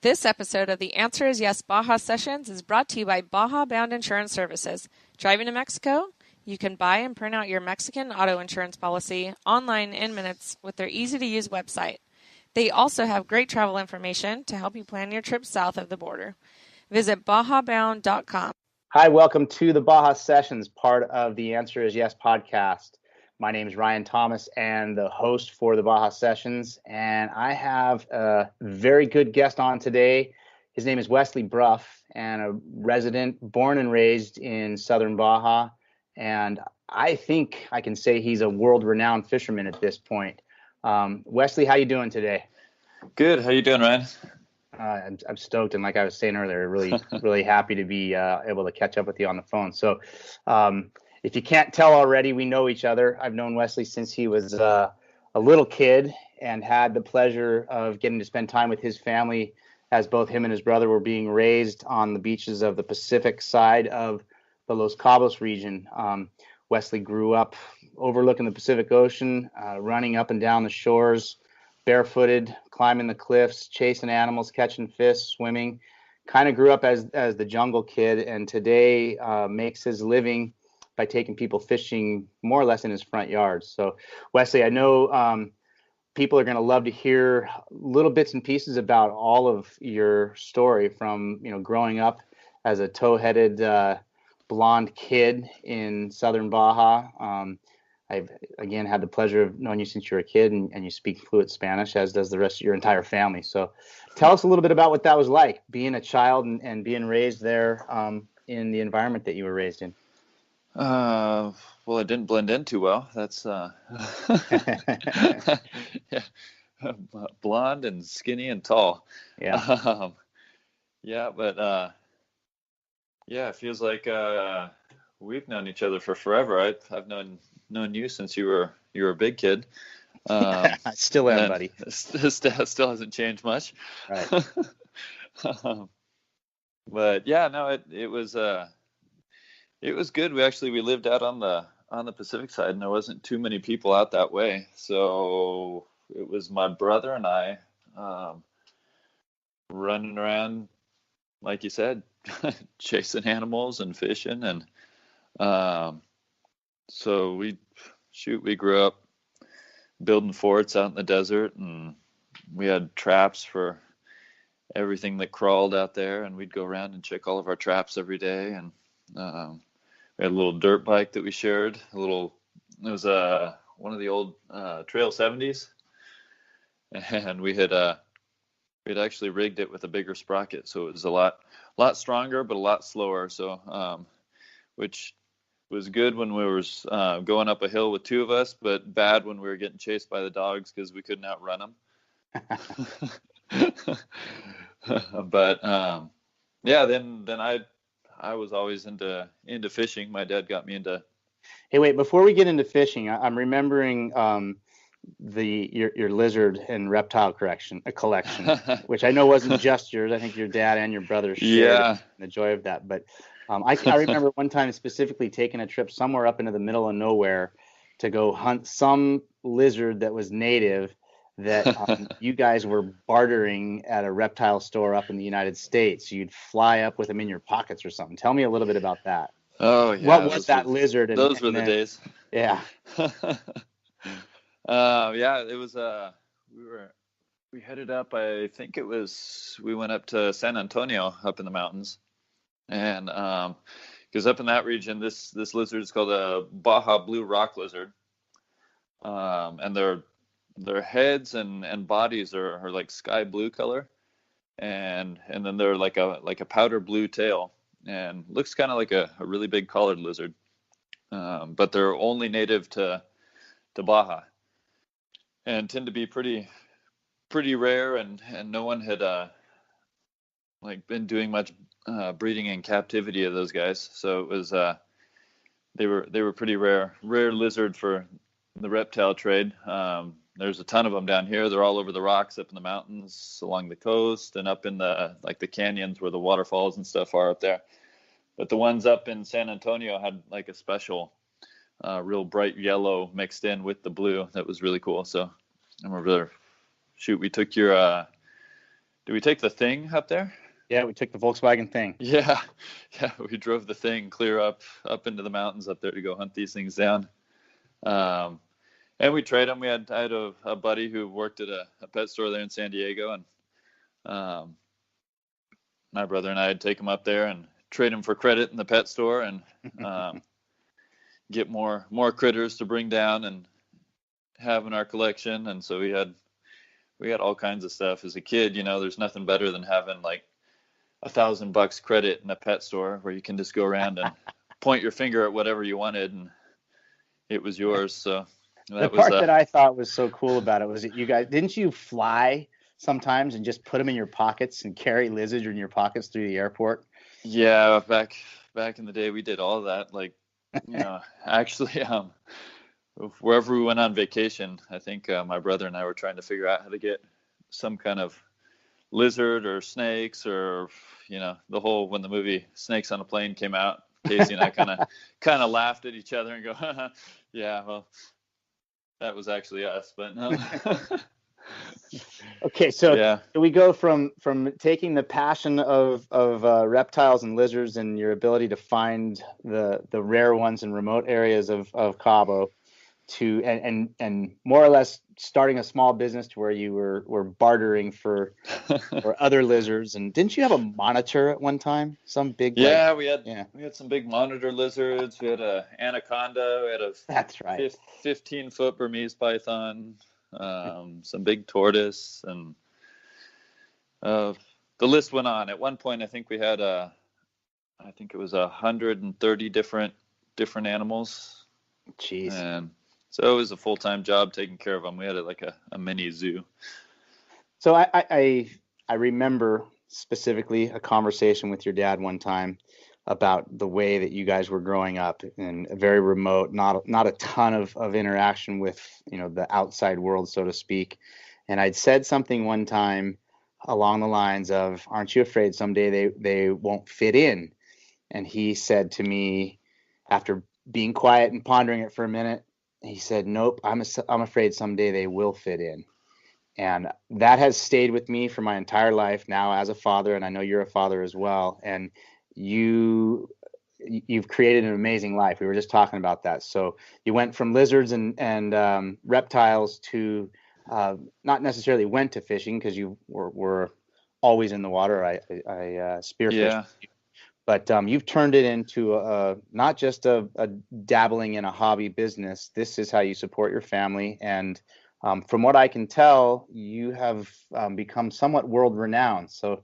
This episode of The Answer is Yes Baja Sessions is brought to you by Baja Bound Insurance Services. Driving to Mexico? You can buy and print out your Mexican auto insurance policy online in minutes with their easy-to-use website. They also have great travel information to help you plan your trip south of the border. Visit bajabound.com. Hi, welcome to the Baja Sessions, part of the Answer is Yes podcast. My name is Ryan Thomas and the host for the Baja Sessions, and I have a very good guest on today. His name is Wesley Brough, and a resident born and raised in southern Baja, and I think I can say he's a world-renowned fisherman at this point. Wesley, how you doing today? Good. How you doing, Ryan? I'm stoked, and like I was saying earlier, really happy to be able to catch up with you on the phone. So if you can't tell already, we know each other. I've known Wesley since he was a little kid and had the pleasure of getting to spend time with his family as both him and his brother were being raised on the beaches of the Pacific side of the Los Cabos region. Wesley grew up overlooking the Pacific Ocean, running up and down the shores, barefooted, climbing the cliffs, chasing animals, catching fish, swimming. Kind of grew up as the jungle kid, and today makes his living by taking people fishing more or less in his front yard. So, Wesley, I know people are going to love to hear little bits and pieces about all of your story from, growing up as a tow-headed blonde kid in southern Baja. I've, again, had the pleasure of knowing you since you were a kid, and you speak fluent Spanish, as does the rest of your entire family. So tell us a little bit about what that was like, being a child and being raised there in the environment that you were raised in. Well, it didn't blend in too well. That's yeah, blonde and skinny and tall. Yeah. But it feels like we've known each other for forever. I've known you since you were a big kid. I still am, buddy. Still hasn't changed much. Right. But yeah, no, it was good. We lived out on the Pacific side, and there wasn't too many people out that way. So it was my brother and I running around, like you said, chasing animals and fishing. And so we grew up building forts out in the desert, and we had traps for everything that crawled out there, and we'd go around and check all of our traps every day. And we had a little dirt bike that we shared. It was one of the old Trail 70s, and we'd actually rigged it with a bigger sprocket, so it was a lot stronger but a lot slower. So which was good when we were going up a hill with two of us, but bad when we were getting chased by the dogs because we couldn't outrun them. But then I was always into fishing. My dad got me into. Hey, wait! Before we get into fishing, I'm remembering your lizard and reptile collection, which I know wasn't just yours. I think your dad and your brother shared the joy of that. But I remember one time specifically taking a trip somewhere up into the middle of nowhere to go hunt some lizard that was native that you guys were bartering at a reptile store up in the United States. You'd fly up with them in your pockets or something. Tell me a little bit about that. Oh, yeah. What was that lizard? Those were the days. Yeah. It was, we headed up, we went up to San Antonio up in the mountains. And because up in that region, this lizard is called a Baja blue rock lizard. And their heads and bodies are like sky blue color, and then they're like a powder blue tail, and looks kind of like a really big collared lizard, but they're only native to Baja and tend to be pretty rare, and no one had been doing much breeding in captivity of those guys, so it was they were pretty rare lizard for the reptile trade. There's a ton of them down here. They're all over the rocks up in the mountains along the coast and up in the canyons where the waterfalls and stuff are up there. But the ones up in San Antonio had like a special real bright yellow mixed in with the blue. That was really cool. So I remember, we took your did we take the Thing up there? Yeah, we took the Volkswagen Thing. Yeah, we drove the Thing clear up into the mountains up there to go hunt these things down. And we trade them. I had a buddy who worked at a pet store there in San Diego, and my brother and I would take them up there and trade them for credit in the pet store, and get more critters to bring down and have in our collection. And so we had all kinds of stuff. As a kid, there's nothing better than having like $1,000 credit in a pet store where you can just go around and point your finger at whatever you wanted and it was yours. So the part that I thought was so cool about it was that you guys, didn't you fly sometimes and just put them in your pockets and carry lizards in your pockets through the airport? Yeah, back in the day we did all of that. Like, actually, wherever we went on vacation, I think my brother and I were trying to figure out how to get some kind of lizard or snakes, or the whole, when the movie Snakes on a Plane came out, Casey and I kind of laughed at each other and go, yeah, well, that was actually us, but no. Okay, so we go from taking the passion of reptiles and lizards and your ability to find the rare ones in remote areas of Cabo to and more or less starting a small business to where you were bartering for other lizards. And didn't you have a monitor at one time? Some big we had some big monitor lizards. We had a anaconda. We had a 15-foot Burmese python. Some big tortoise, and the list went on. At one point, I think we had I think it was 130 different animals. Jeez. And so it was a full-time job taking care of them. We had like a mini zoo. So I remember specifically a conversation with your dad one time about the way that you guys were growing up in a very remote, not a ton of interaction with, the outside world, so to speak. And I'd said something one time along the lines of, aren't you afraid someday they won't fit in? And he said to me, after being quiet and pondering it for a minute, he said, nope, I'm afraid someday they will fit in. And that has stayed with me for my entire life now as a father, and I know you're a father as well. And you've created an amazing life. We were just talking about that. So you went from lizards and reptiles to not necessarily went to fishing, because you were always in the water. I spearfished. Yeah. But you've turned it into not just a dabbling in a hobby business. This is how you support your family. And from what I can tell, you have become somewhat world renowned. So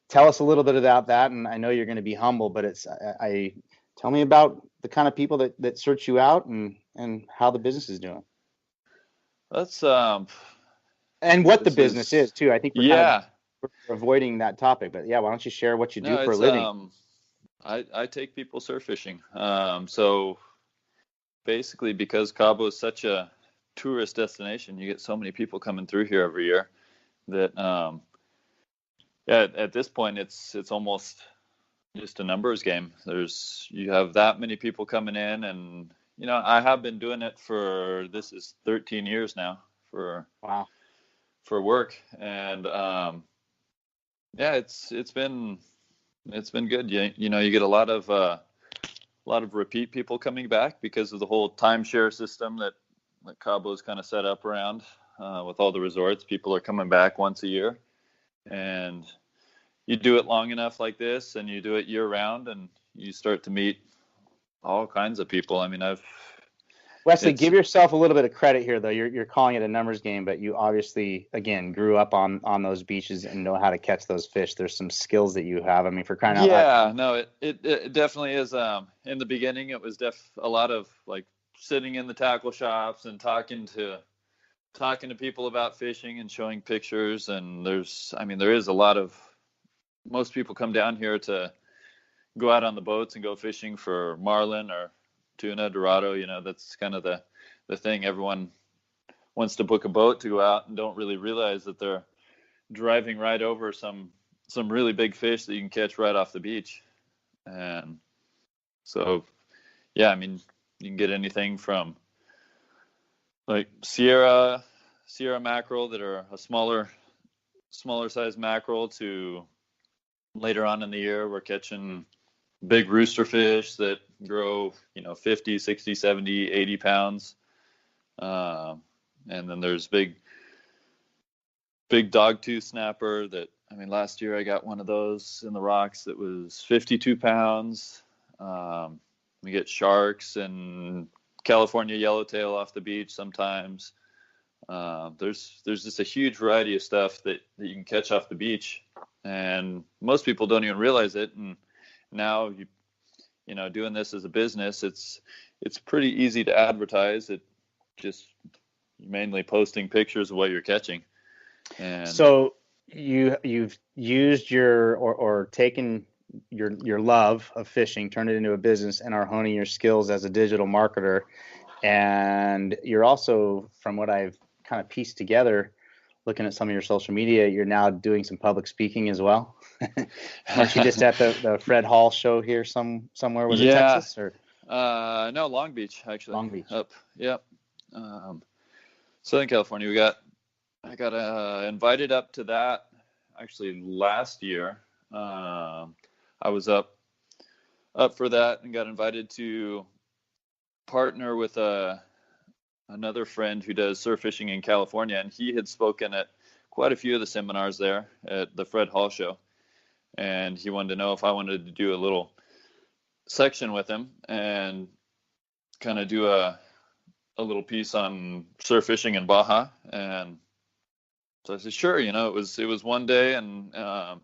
tell us a little bit about that. And I know you're going to be humble, but tell me about the kind of people that search you out and how the business is doing. That's and what the business is too. I think we're avoiding that topic, but why don't you share what you do for a living? I take people surf fishing. So basically, because Cabo is such a tourist destination, you get so many people coming through here every year that at this point it's almost just a numbers game. You have that many people coming in, and I have been doing it this is 13 years now for work, and it's been good. You get a lot of repeat people coming back because of the whole timeshare system that Cabo's kind of set up around with all the resorts. People are coming back once a year, and you do it long enough like this, and you do it year round, and you start to meet all kinds of people. I mean, Wesley, give yourself a little bit of credit here, though. You're calling it a numbers game, but you obviously, again, grew up on those beaches and know how to catch those fish. There's some skills that you have. I mean, for crying out loud. Yeah, no, it definitely is. In the beginning, it was a lot of like sitting in the tackle shops and talking to people about fishing and showing pictures. And there is a lot of, most people come down here to go out on the boats and go fishing for marlin or tuna, dorado. That's kind of the thing. Everyone wants to book a boat to go out and don't really realize that they're driving right over some really big fish that you can catch right off the beach. And so, I mean, you can get anything from like Sierra mackerel that are a smaller smaller size mackerel to later on in the year, we're catching big rooster fish that grow, 50, 60, 70, 80 pounds. And then there's big dogtooth snapper that, last year I got one of those in the rocks that was 52 pounds. We get sharks and California yellowtail off the beach sometimes. There's just a huge variety of stuff that you can catch off the beach, and most people don't even realize it. And now doing this as a business, it's pretty easy to advertise. It just mainly posting pictures of what you're catching. And so you've used or taken your love of fishing, turned it into a business, and are honing your skills as a digital marketer. And you're also, from what I've kind of pieced together, looking at some of your social media, you're now doing some public speaking as well. Weren't you just at the Fred Hall show here somewhere? Was it Texas or? No, Long Beach, actually. Long Beach. Yep. Southern California. I got invited up to that actually last year. I was up for that and got invited to partner with another friend who does surf fishing in California, and he had spoken at quite a few of the seminars there at the Fred Hall show, and he wanted to know if I wanted to do a little section with him and kind of do a little piece on surf fishing in Baja. And so I said, sure. It was one day, and so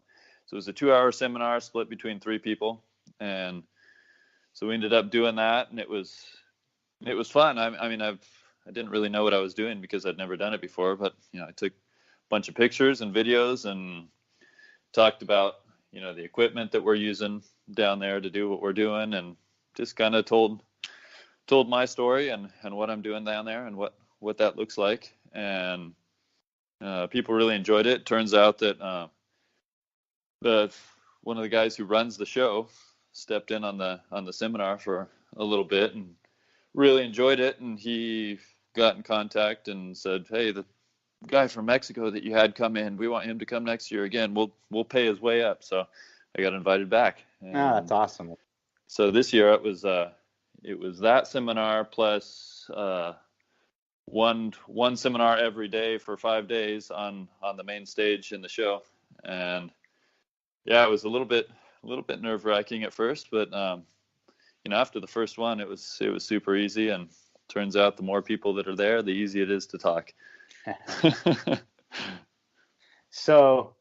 it was a 2-hour seminar split between 3 people, and so we ended up doing that, and it was fun. I didn't really know what I was doing because I'd never done it before, but I took a bunch of pictures and videos and talked about the equipment that we're using down there to do what we're doing, and just kind of told my story and what I'm doing down there and what that looks like. And people really enjoyed it. Turns out that one of the guys who runs the show stepped in on the seminar for a little bit and really enjoyed it, and he got in contact and said, hey, the guy from Mexico that you had come in, we want him to come next year again. We'll pay his way up. So I got invited back. That's awesome. So this year it was that seminar plus one seminar every day for 5 days on the main stage in the show. And yeah, it was a little bit nerve-wracking at first, but after the first one, it was super easy, and turns out the more people that are there, the easier it is to talk. So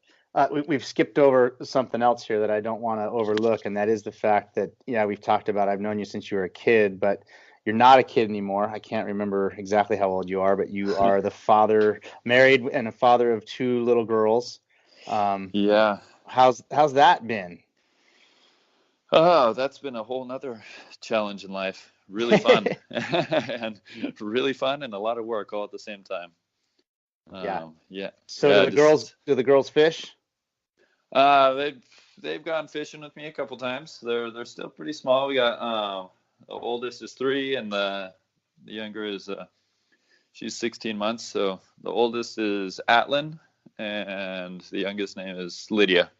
we've skipped over something else here that I don't want to overlook, and that is the fact that, we've talked about, I've known you since you were a kid, but you're not a kid anymore. I can't remember exactly how old you are, but you are the father, married, and a father of 2 little girls. Yeah. How's that been? Oh, that's been a whole nother challenge in life. Really fun. and a lot of work all at the same time. Yeah. So do the girls fish? They've gone fishing with me a couple times. They're still pretty small. We got the oldest is 3, and the younger is she's 16 months. So the oldest is Atlin, and the youngest name is Lydia.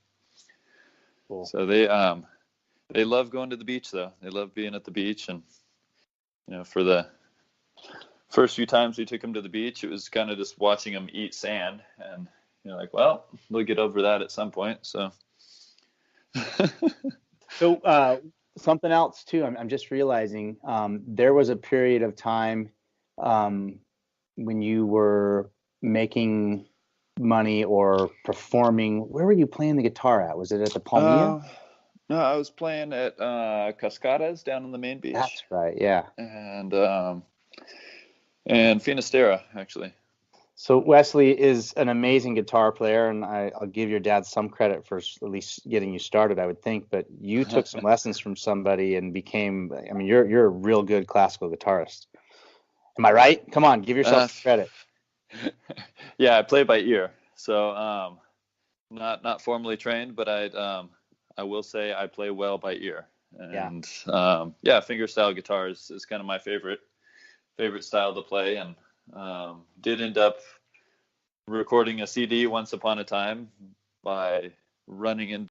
Cool. So they love going to the beach, though. They love being at the beach, and for the first few times we took them to the beach, it was kind of just watching them eat sand, and like, well, they'll get over that at some point. So, something else too. I'm just realizing there was a period of time when you were making money or performing. Where were you playing the guitar at? Was it at the Palmilla? No, I was playing at Cascadas down on the main beach. That's right, yeah. And Finisterre, actually. So Wesley is an amazing guitar player, and I'll give your dad some credit for at least getting you started, I would think. But you took some lessons from somebody and became, you're a real good classical guitarist. Am I right? Come on, give yourself some credit. Yeah, I play by ear. So not formally trained, but I will say I play well by ear. And fingerstyle guitar is kind of my favorite style to play, and did end up recording a CD once upon a time by running into